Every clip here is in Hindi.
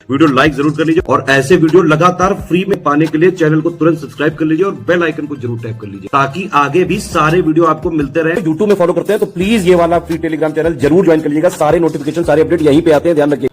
वीडियो लाइक जरूर कर लीजिए और ऐसे वीडियो लगातार फ्री में पाने के लिए चैनल को तुरंत सब्सक्राइब कर लीजिए और बेल आइकन को जरूर टैप कर लीजिए ताकि आगे भी सारे वीडियो आपको मिलते रहे। यूट्यूब में फॉलो करते हैं तो प्लीज ये वाला फ्री टेलीग्राम चैनल जरूर ज्वाइन कर लीजिएगा। सारे नोटिफिकेशन सारे अपडेट यहीं पे आते हैं, ध्यान रखिए।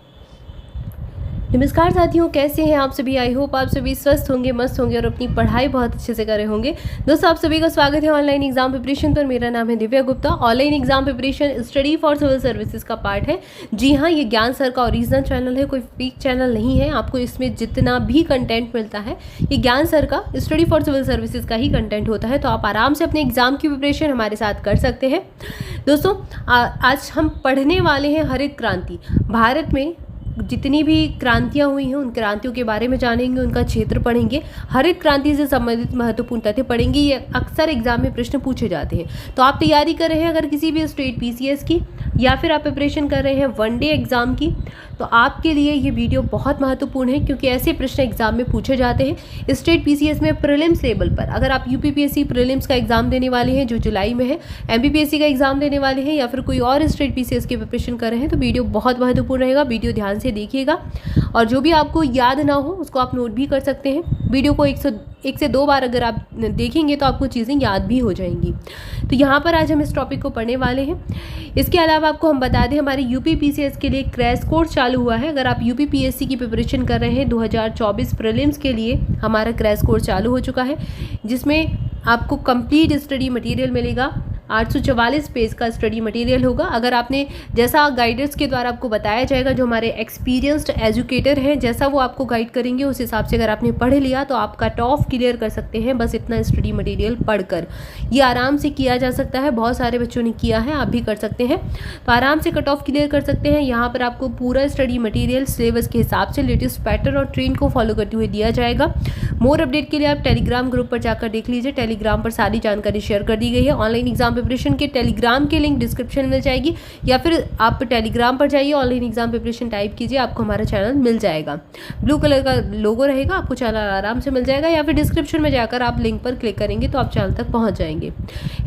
नमस्कार साथियों, कैसे हैं आप सभी। आई होप आप सभी स्वस्थ होंगे, मस्त होंगे और अपनी पढ़ाई बहुत अच्छे से कर रहे होंगे। दोस्तों, आप सभी का स्वागत है ऑनलाइन एग्जाम प्रिपरेशन पर। मेरा नाम है Divya Gupta. Online exam preparation study for civil services का पार्ट है। जी हाँ, ये ज्ञान सर का ओरिजिनल चैनल है, कोई फेक चैनल नहीं है। आपको इसमें जितना भी कंटेंट मिलता है ये ज्ञान सर का स्टडी फॉर सिविल सर्विसेज का ही कंटेंट होता है। तो आप आराम से अपने एग्जाम की प्रिपरेशन हमारे साथ कर सकते हैं। दोस्तों, आज हम पढ़ने वाले हैं हरित क्रांति। भारत में जितनी भी क्रांतियाँ हुई हैं उन क्रांतियों के बारे में जानेंगे, उनका क्षेत्र पढ़ेंगे, हरित क्रांति से संबंधित महत्वपूर्ण तथ्य पढ़ेंगे। ये अक्सर एग्जाम में प्रश्न पूछे जाते हैं। तो आप तैयारी कर रहे हैं अगर किसी भी स्टेट पीसीएस की, या फिर आप प्रिपरेशन कर रहे हैं वनडे एग्जाम की, तो आपके लिए ये वीडियो बहुत महत्वपूर्ण है क्योंकि ऐसे प्रश्न एग्जाम में पूछे जाते हैं। स्टेट पीसीएस में प्रीलिम्स लेवल पर अगर आप यूपीपीएससी प्रीलिम्स का एग्जाम देने वाले हैं जो जुलाई में है, एमपीपीएससी का एग्जाम देने वाले हैं, या फिर कोई और स्टेट पीसीएस की प्रिपरेशन कर रहे हैं, तो वीडियो बहुत महत्वपूर्ण रहेगा। वीडियो ध्यान से देखिएगा और जो भी आपको याद ना हो उसको आप नोट भी कर सकते हैं। वीडियो को एक से दो बार अगर आप देखेंगे तो आपको चीज़ें याद भी हो जाएंगी। तो यहाँ पर आज हम इस टॉपिक को पढ़ने वाले हैं। इसके अलावा आपको हम बता दें, हमारे यूपीपीसीएस के लिए क्रैश कोर्स चालू हुआ है। अगर आप यूपीपीएससी की प्रिपरेशन कर रहे हैं 2024 प्रीलिम्स के लिए, हमारा क्रैश कोर्स चालू हो चुका है जिसमें आपको कंप्लीट स्टडी मटेरियल मिलेगा। 844 पेज का स्टडी मटेरियल होगा। अगर आपने जैसा गाइडर्स के द्वारा आपको बताया जाएगा, जो हमारे एक्सपीरियंस्ड एजुकेटर हैं, जैसा वो आपको गाइड करेंगे उस हिसाब से अगर आपने पढ़ लिया तो आप कट ऑफ क्लियर कर सकते हैं बस इतना स्टडी मटेरियल पढ़कर। ये आराम से किया जा सकता है, बहुत सारे बच्चों ने किया है, आप भी कर सकते हैं। तो आराम से कट ऑफ क्लियर कर सकते हैं। यहाँ पर आपको पूरा स्टडी मटेरियल सिलेबस के हिसाब से लेटेस्ट पैटर्न और ट्रेंड को फॉलो करते हुए दिया जाएगा। मोर अपडेट के लिए आप टेलीग्राम ग्रुप पर जाकर देख लीजिए। टेलीग्राम पर सारी जानकारी शेयर कर दी गई है। ऑनलाइन एग्जाम प्रिपरेशन के टेलीग्राम की लिंक डिस्क्रिप्शन में मिल जाएगी, या फिर आप टेलीग्राम पर जाइए, ऑनलाइन एग्जाम प्रिपरेशन टाइप कीजिए, आपको हमारा चैनल मिल जाएगा। ब्लू कलर का लोगो रहेगा, आपको चैनल आराम से मिल जाएगा, या फिर डिस्क्रिप्शन में जाकर आप लिंक पर क्लिक करेंगे तो आप चैनल तक पहुंच जाएंगे।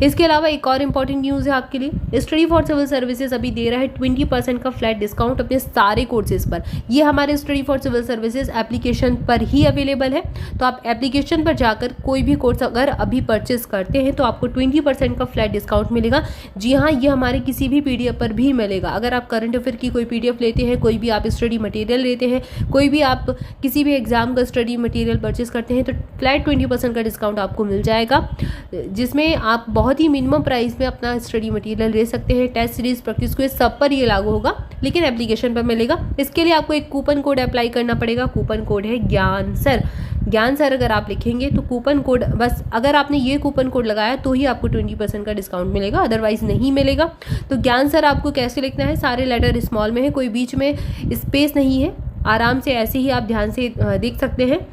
इसके अलावा एक और इंपॉर्टेंट न्यूज़ है आपके लिए। स्टडी फॉर सिविल सर्विसेज अभी दे रहा है 20% का फ्लैट डिस्काउंट अपने सारे कोर्सेज पर। ये हमारे study for civil services application पर ही अवेलेबल है। तो आप एप्लीकेशन पर जाकर कोई भी कोर्स अगर अभी परचेस करते हैं तो आपको 20% का फ्लैट डिस्काउंट मिलेगा। जी हाँ, ये हमारे किसी भी पीडीएफ पर भी मिलेगा। अगर आप करंट अफेयर की कोई पीडीएफ लेते हैं, कोई भी आप स्टडी मटेरियल लेते हैं, कोई भी आप किसी भी एग्जाम का स्टडी मटेरियल परचेस करते हैं, तो फ्लैट 20% का डिस्काउंट आपको मिल जाएगा, जिसमें आप बहुत ही मिनिमम प्राइस में अपना स्टडी मटेरियल ले सकते हैं। टेस्ट सीरीज, प्रैक्टिस क्विज सब पर ये लागू होगा, लेकिन एप्लीकेशन पर मिलेगा। इसके लिए आपको एक कूपन कोड अप्लाई करना पड़ेगा। कूपन कोड है ज्ञान सर। ज्ञान सर अगर आप लिखेंगे तो कूपन कोड, बस अगर आपने ये कूपन कोड लगाया तो ही आपको 20% का डिस्काउंट मिलेगा, अदरवाइज नहीं मिलेगा। तो ज्ञान सर आपको कैसे लिखना है, सारे लेटर स्मॉल में है, कोई बीच में स्पेस नहीं है। आराम से ऐसे ही आप ध्यान से देख सकते हैं।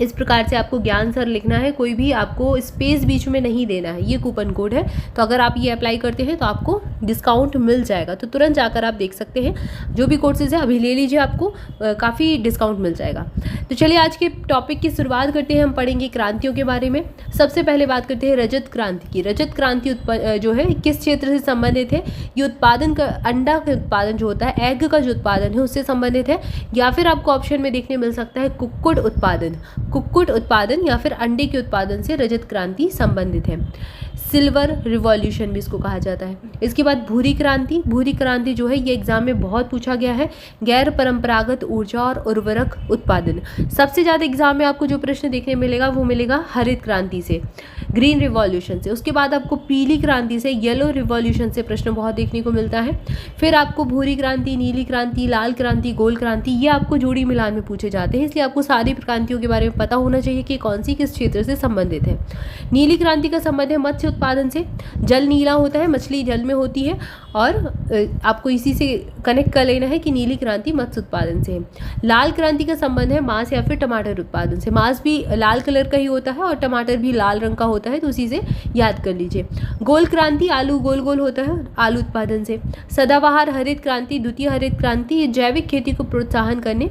इस प्रकार से आपको ज्ञान सर लिखना है, कोई भी आपको स्पेस बीच में नहीं देना है। ये कूपन कोड है, तो अगर आप ये अप्लाई करते हैं तो आपको डिस्काउंट मिल जाएगा। तो तुरंत जाकर आप देख सकते हैं, जो भी कोर्सेज है अभी ले लीजिए, आपको काफ़ी डिस्काउंट मिल जाएगा। तो चलिए आज के टॉपिक की शुरुआत करते हैं। हम पढ़ेंगे क्रांतियों के बारे में। सबसे पहले बात करते हैं रजत क्रांति की। रजत क्रांति जो है किस क्षेत्र से संबंधित है? ये उत्पादन का, अंडा का उत्पादन जो होता है, एग का जो उत्पादन है उससे संबंधित है, या फिर आपको ऑप्शन में देखने मिल सकता है कुक्कुट उत्पादन। कुक्कुट उत्पादन या फिर अंडे के उत्पादन से रजत क्रांति संबंधित है। सिल्वर रिवॉल्यूशन भी इसको कहा जाता है। इसके बाद भूरी क्रांति। भूरी क्रांति जो है ये एग्जाम में बहुत पूछा गया है। गैर परंपरागत ऊर्जा और उर्वरक उत्पादन। सबसे ज़्यादा एग्जाम में आपको जो प्रश्न देखने मिलेगा वो मिलेगा हरित क्रांति से, ग्रीन रिवॉल्यूशन से। उसके बाद आपको पीली क्रांति से, येलो रिवॉल्यूशन से प्रश्न बहुत देखने को मिलता है। फिर आपको भूरी क्रांति, नीली क्रांति, लाल क्रांति, गोल क्रांति, ये आपको जोड़ी मिलान में पूछे जाते हैं। इसलिए आपको सारी क्रांतियों के बारे में पता होना चाहिए कि कौन सी किस क्षेत्र से संबंधित है। नीली क्रांति का संबंध है मत्स्य उत्पादन से। जल नीला होता है, मछली जल में होती है, और आपको इसी से कनेक्ट कर लेना है कि नीली क्रांति मत्स्य उत्पादन से है। लाल क्रांति का संबंध है मांस या फिर टमाटर उत्पादन से। मांस भी लाल कलर का ही होता है और टमाटर भी लाल रंग का होता है, तो उसी से याद कर लीजिए। गोल क्रांति, आलू गोल गोल होता है, आलू उत्पादन से। सदाबहार हरित क्रांति, द्वितीय हरित क्रांति, ये जैविक खेती को प्रोत्साहन करने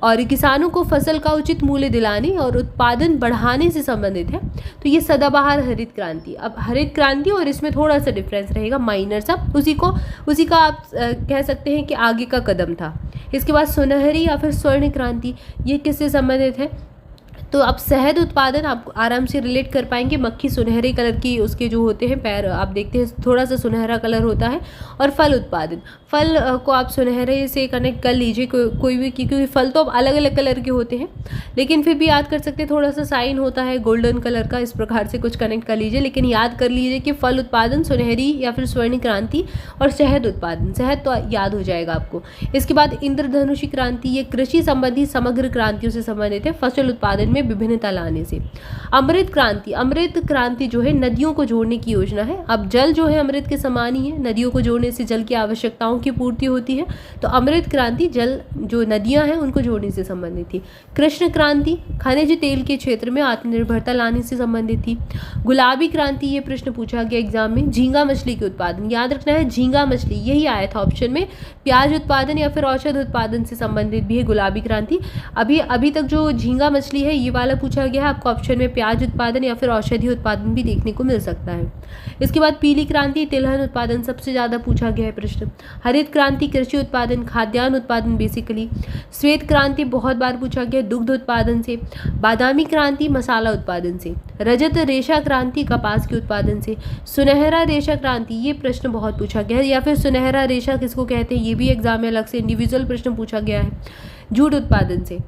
और किसानों को फसल का उचित मूल्य दिलाने और उत्पादन बढ़ाने से संबंधित है। तो ये सदाबहार हरित क्रांति। अब हरित क्रांति और इसमें थोड़ा सा डिफरेंस रहेगा, माइनर सा, उसी का आप कह सकते हैं कि आगे का कदम था। इसके बाद सुनहरी या फिर स्वर्ण क्रांति, ये किससे संबंधित है? तो आप शहद उत्पादन आप आराम से रिलेट कर पाएंगे। मक्खी सुनहरे कलर की उसके जो होते हैं पैर, आप देखते हैं थोड़ा सा सुनहरा कलर होता है। और फल उत्पादन, फल को आप सुनहरे से कनेक्ट कर लीजिए, कोई भी, क्योंकि फल तो अलग अलग कलर के होते हैं, लेकिन फिर भी याद कर सकते हैं, थोड़ा सा साइन होता है गोल्डन कलर का, इस प्रकार से कुछ कनेक्ट कर लीजिए। लेकिन याद कर लीजिए कि फल उत्पादन, सुनहरी या फिर स्वर्ण क्रांति, और शहद उत्पादन, शहद तो याद हो जाएगा आपको। इसके बाद इंद्रधनुषी क्रांति, ये कृषि संबंधी समग्र क्रांतियों से संबंधित है, फसल उत्पादन में विभिन्नता लाने से। अमृत क्रांति, अमृत क्रांति जो है नदियों को जोड़ने की योजना है। अब जल जो है अमृत के समान ही है, नदियों को जोड़ने से जल की आवश्यकताओं की पूर्ति होती है, तो अमृत क्रांति जल जो नदियां हैं उनको जोड़ने से संबंधित थी। कृष्ण क्रांति खनिज तेल के क्षेत्र में आत्मनिर्भरता लाने से संबंधित थी। गुलाबी क्रांति, ये प्रश्न पूछा गया एग्जाम में, झींगा मछली के उत्पादन, याद रखना है झींगा मछली, यही आया था ऑप्शन में। प्याज उत्पादन या फिर औषध उत्पादन से संबंधित भी है गुलाबी क्रांति। अभी तक जो झींगा मछली है ये वाला पूछा गया है आपको ऑप्शन में, प्याज उत्पादन या फिर औषधि उत्पादन भी देखने को मिल सकता है। इसके बाद पीली क्रांति, तिलहन उत्पादन सबसे ज्यादा पूछा गया है प्रश्न। हरित क्रांति कृषि उत्पादन, खाद्यान्न उत्पादन बेसिकली। श्वेत क्रांति बहुत बार पूछा गया दुग्ध उत्पादन से। बादामी क्रांति मसाला उत्पादन से। रजत रेशा क्रांति कपास के उत्पादन से। सुनहरा रेशा क्रांति, ये प्रश्न बहुत पूछा गया है, या फिर सुनहरा रेशा किसको कहते हैं, ये भी एग्जाम में अलग से इंडिविजुअल प्रश्न पूछा गया है। जूट उत्पादन से।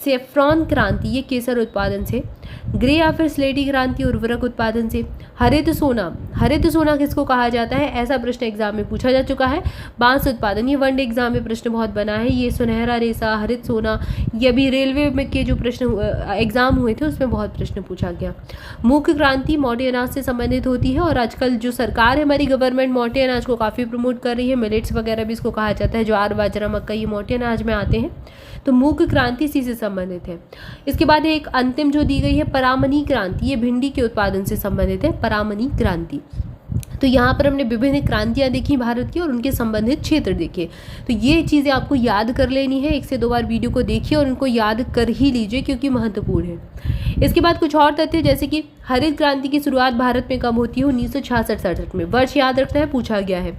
सेफ्रॉन क्रांति, ये केसर उत्पादन से। ग्रे या फिर स्लेटी क्रांति उर्वरक उत्पादन से। हरित सोना, हरित सोना किसको कहा जाता है, ऐसा प्रश्न एग्जाम में पूछा जा चुका है। बांस उत्पादन, ये वनडे एग्जाम में प्रश्न बहुत बना है। ये सुनहरा रेशा, हरित सोना, ये अभी रेलवे में के जो प्रश्न एग्जाम हुए थे उसमें बहुत प्रश्न पूछा गया। मूंग क्रांति मोटे अनाज से संबंधित होती है, और आजकल जो सरकार है हमारी गवर्नमेंट मोटे अनाज को काफ़ी प्रमोट कर रही है। मिलेट्स वगैरह भी इसको कहा जाता है, ज्वार बाजरा मक्का, ये मोटे अनाज में आते हैं। तो मूंग क्रांति इसी से संबंधित है। इसके बाद एक अंतिम जो दी गई है परामनी क्रांति, ये भिंडी के उत्पादन से संबंधित है, परामनी क्रांति। तो यहाँ पर हमने विभिन्न क्रांतियाँ देखी भारत की और उनके संबंधित क्षेत्र देखे। तो ये चीज़ें आपको याद कर लेनी है, 1 से 2 बार वीडियो को देखिए और उनको याद कर ही लीजिए क्योंकि महत्वपूर्ण है। इसके बाद कुछ और तथ्य, जैसे कि हरित क्रांति की शुरुआत भारत में कब होती है, 1966-67 में। वर्ष याद रखना है, पूछा गया है।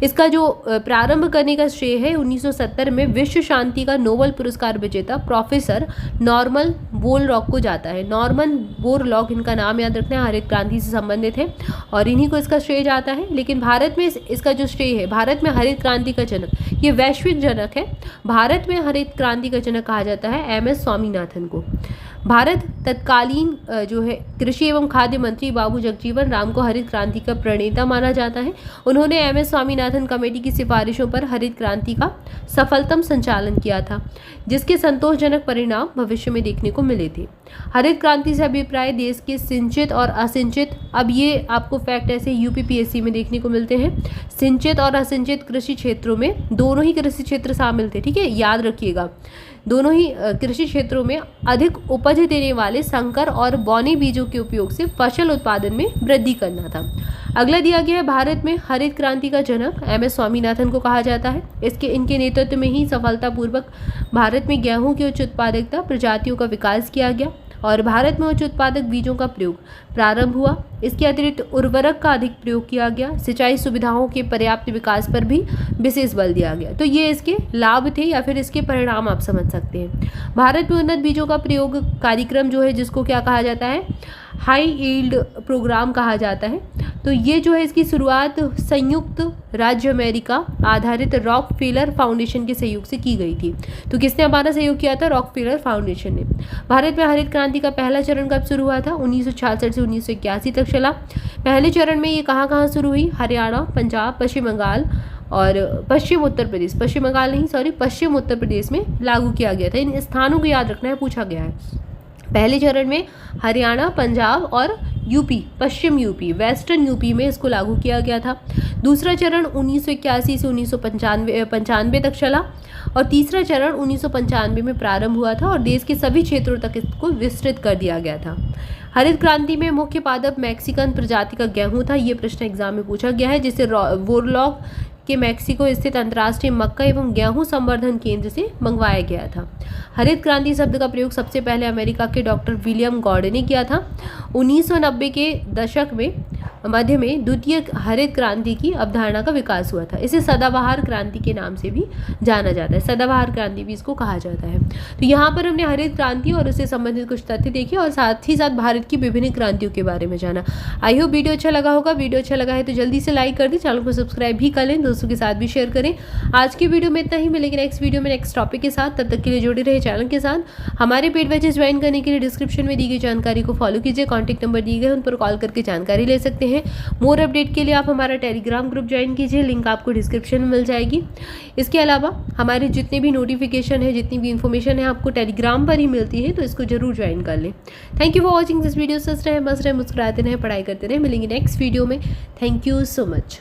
इसका जो प्रारंभ करने का श्रेय है 1970 में विश्व शांति का नोबेल पुरस्कार विजेता प्रोफेसर नॉर्मन बोरलॉग को जाता है। नॉर्मन बोरलॉग इनका नाम याद रखना है, हरित क्रांति से संबंधित है और इन्हीं को इसका श्रेय जाता है। लेकिन भारत में इसका जो श्रेय है, भारत में हरित क्रांति का जनक, ये वैश्विक जनक है। भारत में हरित क्रांति का जनक कहा जाता है MS स्वामीनाथन को। भारत तत्कालीन जो है कृषि एवं खाद्य मंत्री बाबू जगजीवन राम को हरित क्रांति का प्रणेता माना जाता है। उन्होंने MS स्वामीनाथन कमेटी की सिफारिशों पर हरित क्रांति का सफलतम संचालन किया था, जिसके संतोषजनक परिणाम भविष्य में देखने को मिले थे। हरित क्रांति से अभिप्राय देश के सिंचित और असिंचित, अब ये आपको फैक्ट ऐसे UPPSC में देखने को मिलते हैं, सिंचित और असिंचित कृषि क्षेत्रों में, दोनों ही कृषि क्षेत्र शामिल थे, ठीक है, याद रखिएगा। दोनों ही कृषि क्षेत्रों में अधिक उपज देने वाले संकर और बौने बीजों के उपयोग से फसल उत्पादन में वृद्धि करना था। अगला दिया गया है, भारत में हरित क्रांति का जनक MS स्वामीनाथन को कहा जाता है। इनके नेतृत्व में ही सफलतापूर्वक भारत में गेहूं की उच्च उत्पादकता प्रजातियों का विकास किया गया और भारत में उच्च उत्पादक बीजों का प्रयोग प्रारंभ हुआ। इसके अतिरिक्त उर्वरक का अधिक प्रयोग किया गया। सिंचाई सुविधाओं के पर्याप्त विकास पर भी विशेष बल दिया गया। तो ये इसके लाभ थे या फिर इसके परिणाम आप समझ सकते हैं। भारत में उन्नत बीजों का प्रयोग कार्यक्रम जो है, जिसको क्या कहा जाता है, हाई यील्ड प्रोग्राम कहा जाता है। तो ये जो है इसकी शुरुआत संयुक्त राज्य अमेरिका आधारित रॉकफेलर फाउंडेशन के सहयोग से की गई थी। तो किसने हमारा सहयोग किया था, रॉकफेलर फाउंडेशन ने। भारत में हरित क्रांति का पहला चरण कब शुरू हुआ था, 1966 से 1981 तक चला। पहले चरण में ये कहाँ शुरू हुई, हरियाणा, पंजाब, पश्चिम बंगाल और पश्चिम उत्तर प्रदेश, पश्चिम बंगाल नहीं सॉरी पश्चिम उत्तर प्रदेश में लागू किया गया था। इन स्थानों को याद रखना है, पूछा गया है। पहले चरण में हरियाणा, पंजाब और यूपी, पश्चिम यूपी, वेस्टर्न यूपी में इसको लागू किया गया था। दूसरा चरण 1981 से 1995 तक चला और तीसरा चरण 1995 में प्रारंभ हुआ था और देश के सभी क्षेत्रों तक इसको विस्तृत कर दिया गया था। हरित क्रांति में मुख्य पादप मैक्सिकन प्रजाति का गेहूं था। ये प्रश्न एग्जाम में पूछा गया है, जिसे बोरलॉग के मैक्सिको स्थित अंतर्राष्ट्रीय मक्का एवं गेहूं संवर्धन केंद्र से मंगवाया गया था। हरित क्रांति शब्द का प्रयोग सबसे पहले अमेरिका के डॉक्टर विलियम गॉर्डन ने किया था। 1990 के दशक में मध्य में द्वितीय हरित क्रांति की अवधारणा का विकास हुआ था। इसे सदाबहार क्रांति के नाम से भी जाना जाता है, सदाबहार क्रांति भी इसको कहा जाता है। तो यहाँ पर हमने हरित क्रांति और उससे संबंधित कुछ तथ्य देखे और साथ ही साथ भारत की विभिन्न क्रांतियों के बारे में जाना। आई होप वीडियो अच्छा लगा होगा। वीडियो अच्छा लगा है तो जल्दी से लाइक कर दें, चैनल को सब्सक्राइब भी कर लें, दोस्तों के साथ भी शेयर करें। आज की वीडियो में इतना ही, मिलेंगे नेक्स्ट वीडियो में नेक्स्ट टॉपिक के साथ। तब तक के लिए जुड़े रहे चैनल के साथ। हमारे पेड बैचेस ज्वाइन करने के लिए डिस्क्रिप्शन में दी गई जानकारी को फॉलो कीजिए, कॉन्टैक्ट नंबर दिए गए उन पर कॉल करके जानकारी ले सकते हैं। मोर अपडेट के लिए आप हमारा टेलीग्राम ग्रुप ज्वाइन कीजिए, लिंक आपको डिस्क्रिप्शन में मिल जाएगी। इसके अलावा हमारे जितने भी नोटिफिकेशन है, जितनी भी इंफॉर्मेशन है आपको टेलीग्राम पर ही मिलती है, तो इसको जरूर ज्वाइन कर लें। Thank you for watching this video. सच रहे, मस्त रहे, मुस्कुराते रहे, पढ़ाई करते रहे। मिलेंगे नेक्स्ट वीडियो में। Thank you so much.